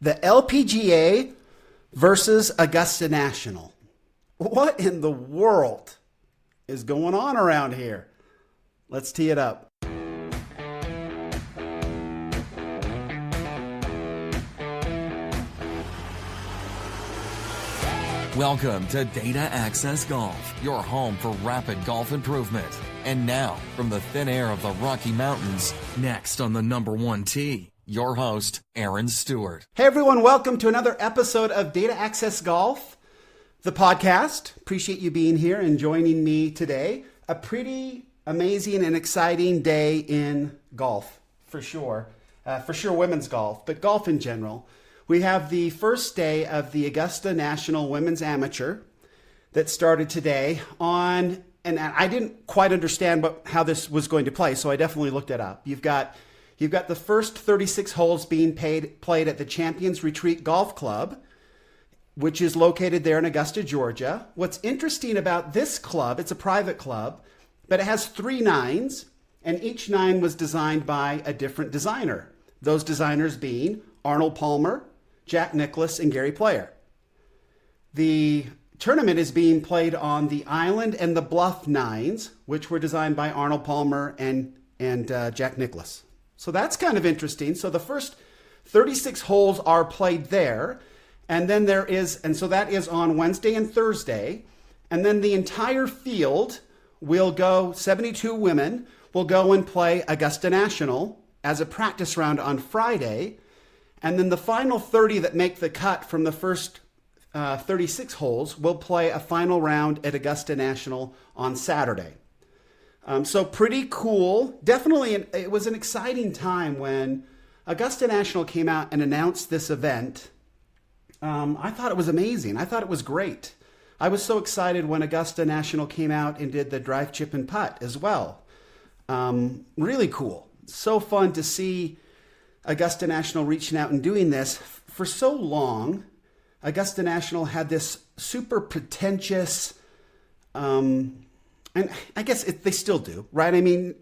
The LPGA versus Augusta National. What in the world is going on around here? Let's tee it up. Welcome to Data Access Golf, your home for rapid golf improvement. And now, from the thin air of the Rocky Mountains, next on the number one tee, your host, Aaron Stewart. Hey everyone, welcome to another episode of Data Access Golf, the podcast. Appreciate you being here and joining me today. A pretty amazing and exciting day in golf, for sure. Women's golf, but golf in general. We have the first day of the Augusta National Women's Amateur that started today and I didn't quite understand how this was going to play, so I definitely looked it up. You've got the first 36 holes being played at the Champions Retreat Golf Club, which is located there in Augusta, Georgia. What's interesting about this club, it's a private club, but it has 3 nines, and each 9 was designed by a different designer. Those designers being Arnold Palmer, Jack Nicklaus, and Gary Player. The tournament is being played on the Island and the Bluff 9s, which were designed by Arnold Palmer and Jack Nicklaus. So that's kind of interesting. So the first 36 holes are played there, and then so that is on Wednesday and Thursday, and then the entire field will go, 72 women will go and play Augusta National as a practice round on Friday. And then the final 30 that make the cut from the first 36 holes will play a final round at Augusta National on Saturday. So pretty cool. Definitely, it was an exciting time when Augusta National came out and announced this event. I thought it was amazing. I thought it was great. I was so excited when Augusta National came out and did the drive, chip, and putt as well. Really cool. So fun to see Augusta National reaching out and doing this. For so long, Augusta National had this super pretentious, and I guess they still do, right? I mean,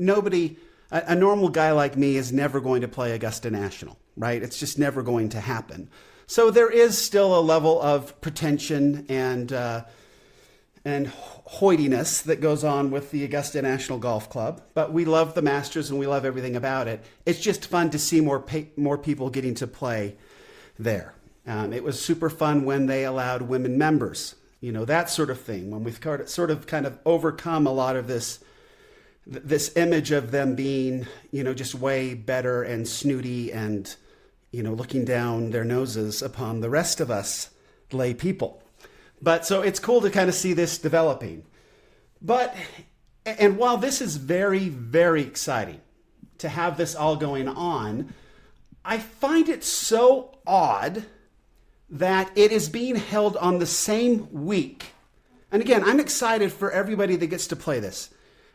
a normal guy like me is never going to play Augusta National, right? It's just never going to happen. So there is still a level of pretension and hoidiness that goes on with the Augusta National Golf Club, but we love the Masters and we love everything about it. It's just fun to see more people getting to play there. It was super fun when they allowed women members, that sort of thing. When we've sort of kind of overcome a lot of this image of them being, just way better and snooty and, looking down their noses upon the rest of us lay people. But so it's cool to kind of see this developing. And while this is very, very exciting to have this all going on, I find it so odd that it is being held on the same week. And again, I'm excited for everybody that gets to play this.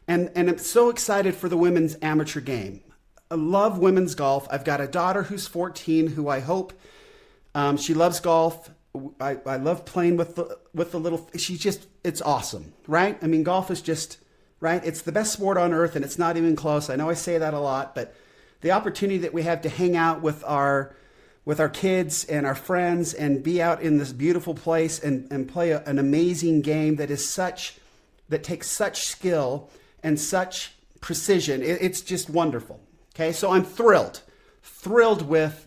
And I'm so excited for the women's amateur game. I love women's golf. I've got a daughter who's 14 who I hope she loves golf. I love playing with the little, it's awesome, right? I mean, golf is just, right? It's the best sport on earth and it's not even close. I know I say that a lot, but the opportunity that we have to hang out with our kids and our friends and be out in this beautiful place and play an amazing game that takes such skill and such precision. It's just wonderful. Okay. So I'm thrilled with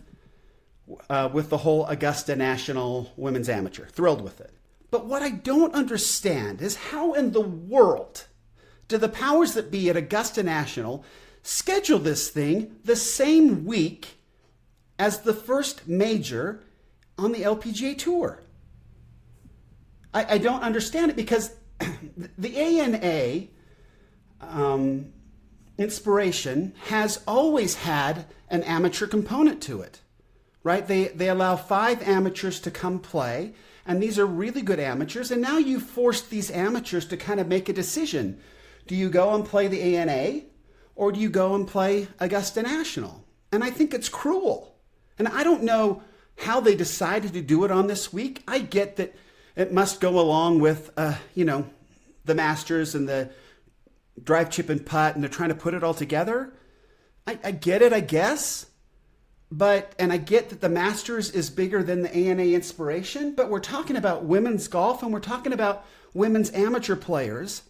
the whole Augusta National Women's Amateur. Thrilled with it. But what I don't understand is how in the world do the powers that be at Augusta National schedule this thing the same week as the first major on the LPGA Tour? I don't understand it because the ANA Inspiration has always had an amateur component to it. Right? They allow 5 amateurs to come play, and these are really good amateurs. And now you've forced these amateurs to kind of make a decision. Do you go and play the ANA, or do you go and play Augusta National? And I think it's cruel. And I don't know how they decided to do it on this week. I get that it must go along with, the Masters and the drive, chip, and putt, and they're trying to put it all together. I get it, I guess. and I get that the Masters is bigger than the ANA Inspiration, but we're talking about women's golf and we're talking about women's amateur players.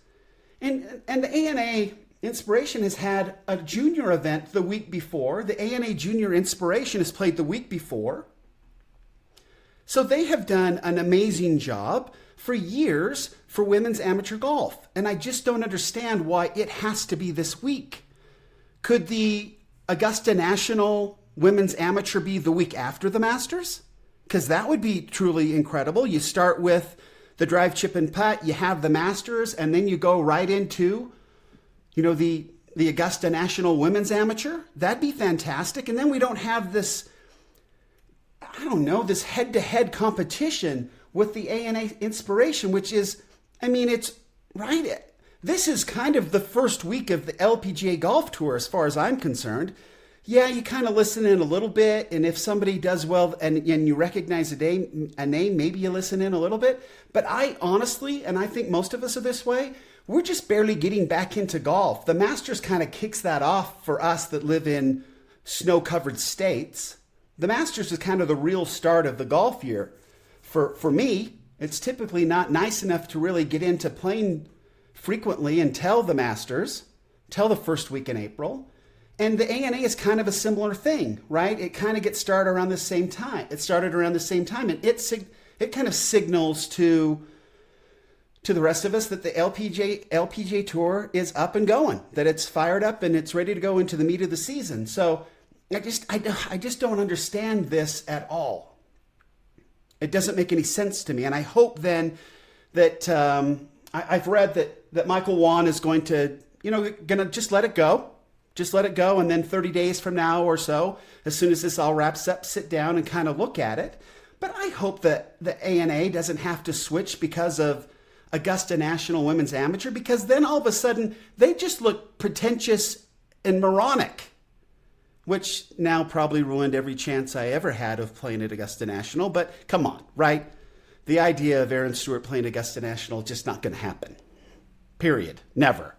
And the ANA Inspiration has had a junior event the week before. The ANA Junior Inspiration has played the week before. So they have done an amazing job for years for women's amateur golf. And I just don't understand why it has to be this week. Could the Augusta National Women's Amateur be the week after the Masters? Because that would be truly incredible. You start with the drive, chip, and putt, you have the Masters, and then you go right into, the Augusta National Women's Amateur. That'd be fantastic. And then we don't have this, this head-to-head competition with the ANA Inspiration, which is, it's right. This is kind of the first week of the LPGA Golf Tour as far as I'm concerned. Yeah, you kind of listen in a little bit, and if somebody does well and you recognize a name, maybe you listen in a little bit. But I honestly, and I think most of us are this way, we're just barely getting back into golf. The Masters kind of kicks that off for us that live in snow-covered states. The Masters is kind of the real start of the golf year. For me, it's typically not nice enough to really get into playing frequently until the Masters, till the first week in April. And the ANA is kind of a similar thing, right? It kind of gets started around the same time. It started around the same time, and it kind of signals to the rest of us that the LPGA Tour is up and going, that it's fired up and it's ready to go into the meat of the season. So I just don't understand this at all. It doesn't make any sense to me, and I hope then that I've read that Michael Wan is going to just let it go. Just let it go, and then 30 days from now or so, as soon as this all wraps up, sit down and kind of look at it. But I hope that the ANA doesn't have to switch because of Augusta National Women's Amateur, because then all of a sudden they just look pretentious and moronic, which now probably ruined every chance I ever had of playing at Augusta National. But come on, right? The idea of Aaron Stewart playing Augusta National is just not going to happen. Period. Never.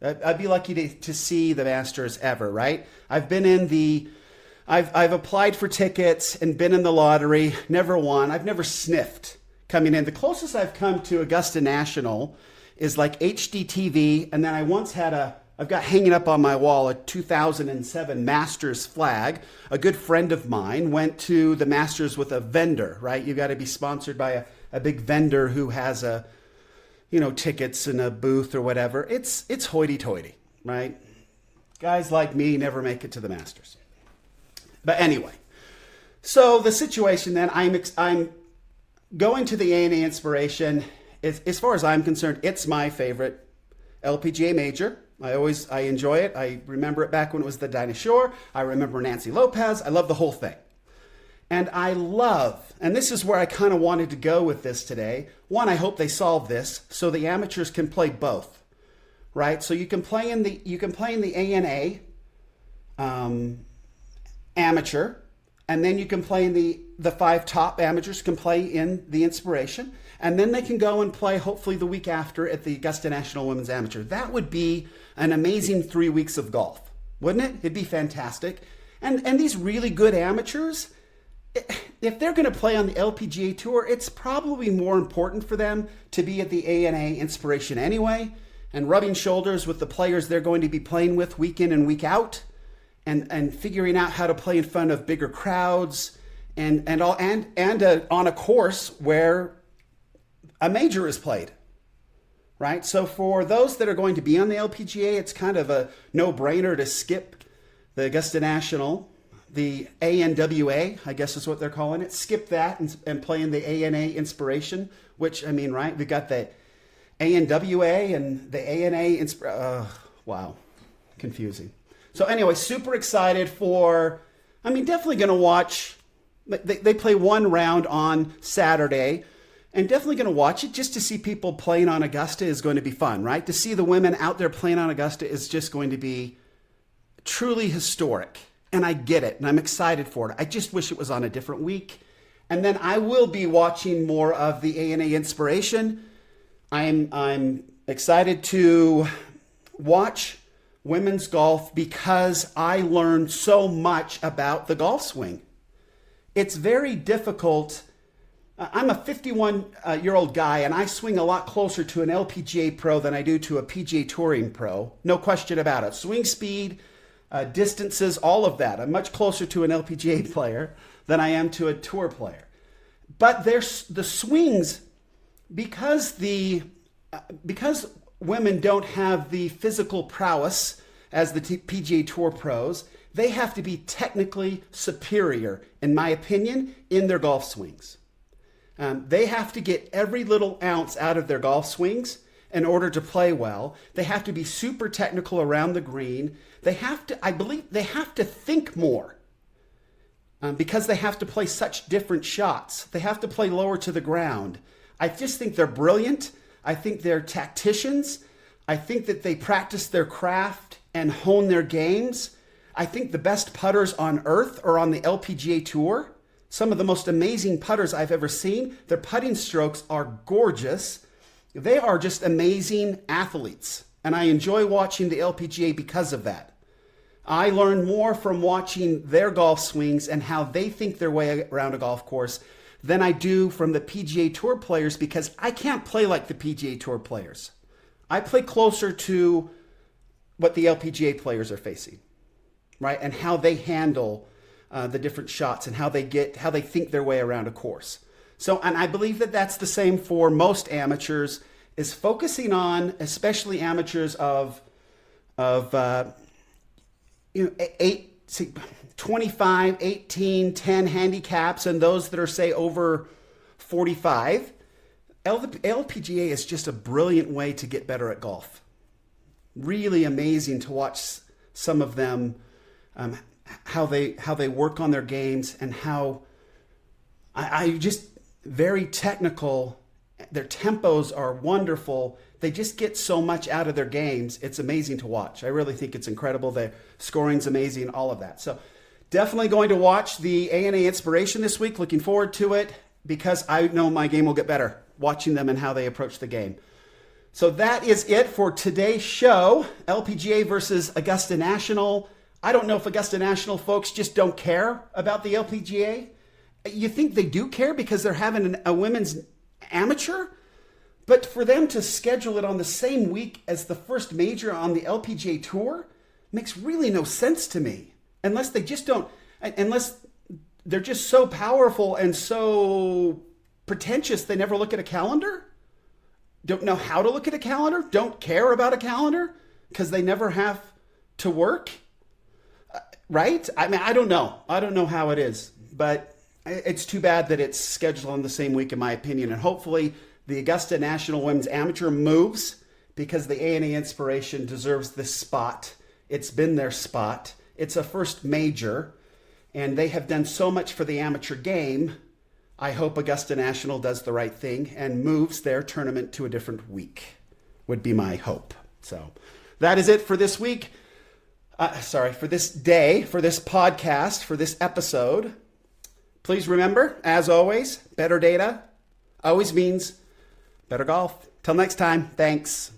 I'd be lucky to see the Masters ever, right? I've applied for tickets and been in the lottery, never won. I've never sniffed coming in. The closest I've come to Augusta National is like HDTV, and then I once I've got hanging up on my wall a 2007 Masters flag. A good friend of mine went to the Masters with a vendor, right? You got to be sponsored by a big vendor who has tickets in a booth or whatever. It's hoity-toity, right? Guys like me never make it to the Masters. But anyway, so the situation then, I'm going to the ANA Inspiration. As far as I'm concerned, it's my favorite LPGA major. I enjoy it. I remember it back when it was the Dinah Shore. I remember Nancy Lopez. I love the whole thing. And and this is where I kind of wanted to go with this today. One, I hope they solve this so the amateurs can play both, right? So you can play in the ANA amateur, and then you can play in the 5 top amateurs can play in the Inspiration, and then they can go and play hopefully the week after at the Augusta National Women's Amateur. That would be an amazing 3 weeks of golf, wouldn't it? It'd be fantastic. And these really good amateurs, if they're going to play on the LPGA Tour, it's probably more important for them to be at the ANA Inspiration anyway, and rubbing shoulders with the players they're going to be playing with week in and week out, and figuring out how to play in front of bigger crowds, and on a course where a major is played, right? So for those that are going to be on the LPGA, it's kind of a no-brainer to skip the Augusta National. The ANWA, I guess is what they're calling it. Skip that and play in the ANA Inspiration, which, right? We got the ANWA and the ANA wow, confusing. So anyway, super excited definitely going to watch. They play one round on Saturday, and definitely going to watch it just to see people playing on Augusta is going to be fun, right? To see the women out there playing on Augusta is just going to be truly historic. And I get it, and I'm excited for it. I just wish it was on a different week. And then I will be watching more of the ANA Inspiration. I'm excited to watch women's golf because I learned so much about the golf swing. It's very difficult. I'm a 51-year-old guy, and I swing a lot closer to an LPGA pro than I do to a PGA Touring pro. No question about it. Swing speed, distances, all of that. I'm much closer to an LPGA player than I am to a tour player. But there's the swings, because women don't have the physical prowess as the PGA Tour pros, they have to be technically superior, in my opinion, in their golf swings. They have to get every little ounce out of their golf swings in order to play well. They have to be super technical around the green. I believe they have to think more because they have to play such different shots. They have to play lower to the ground. I just think they're brilliant. I think they're tacticians. I think that they practice their craft and hone their games. I think the best putters on earth are on the LPGA Tour. Some of the most amazing putters I've ever seen. Their putting strokes are gorgeous. They are just amazing athletes. And I enjoy watching the LPGA because of that. I learn more from watching their golf swings and how they think their way around a golf course than I do from the PGA Tour players, because I can't play like the PGA Tour players. I play closer to what the LPGA players are facing, right? And how they handle the different shots and how they think their way around a course. So, and I believe that that's the same for most amateurs, is focusing on, especially amateurs of 25, 18, 10 handicaps, and those that are, say, over 45. LPGA is just a brilliant way to get better at golf. Really amazing to watch some of them, how they work on their games, and how I just very technical. Their tempos are wonderful. They just get so much out of their games. It's amazing to watch. I really think it's incredible. Their scoring's amazing, all of that. So definitely going to watch the ANA Inspiration this week. Looking forward to it because I know my game will get better watching them and how they approach the game. So that is it for today's show. LPGA versus Augusta National. I don't know if Augusta National folks just don't care about the LPGA. You think they do care because they're having a women's amateur? But for them to schedule it on the same week as the first major on the LPGA Tour makes really no sense to me. Unless they're just so powerful and so pretentious they never look at a calendar? Don't know how to look at a calendar? Don't care about a calendar because they never have to work? Right? I mean, I don't know. I don't know how it is. But it's too bad that it's scheduled on the same week, in my opinion. And hopefully the Augusta National Women's Amateur moves, because the ANA Inspiration deserves this spot. It's been their spot. It's a first major, and they have done so much for the amateur game. I hope Augusta National does the right thing and moves their tournament to a different week, would be my hope. So that is it for this week. For this day, for this podcast, for this episode. Please remember, as always, better data always means better golf. Till next time, thanks.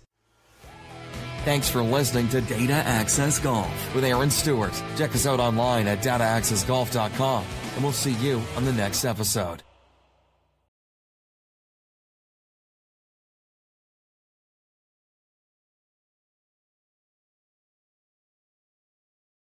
Thanks for listening to Data Access Golf with Aaron Stewart. Check us out online at dataaccessgolf.com, and we'll see you on the next episode.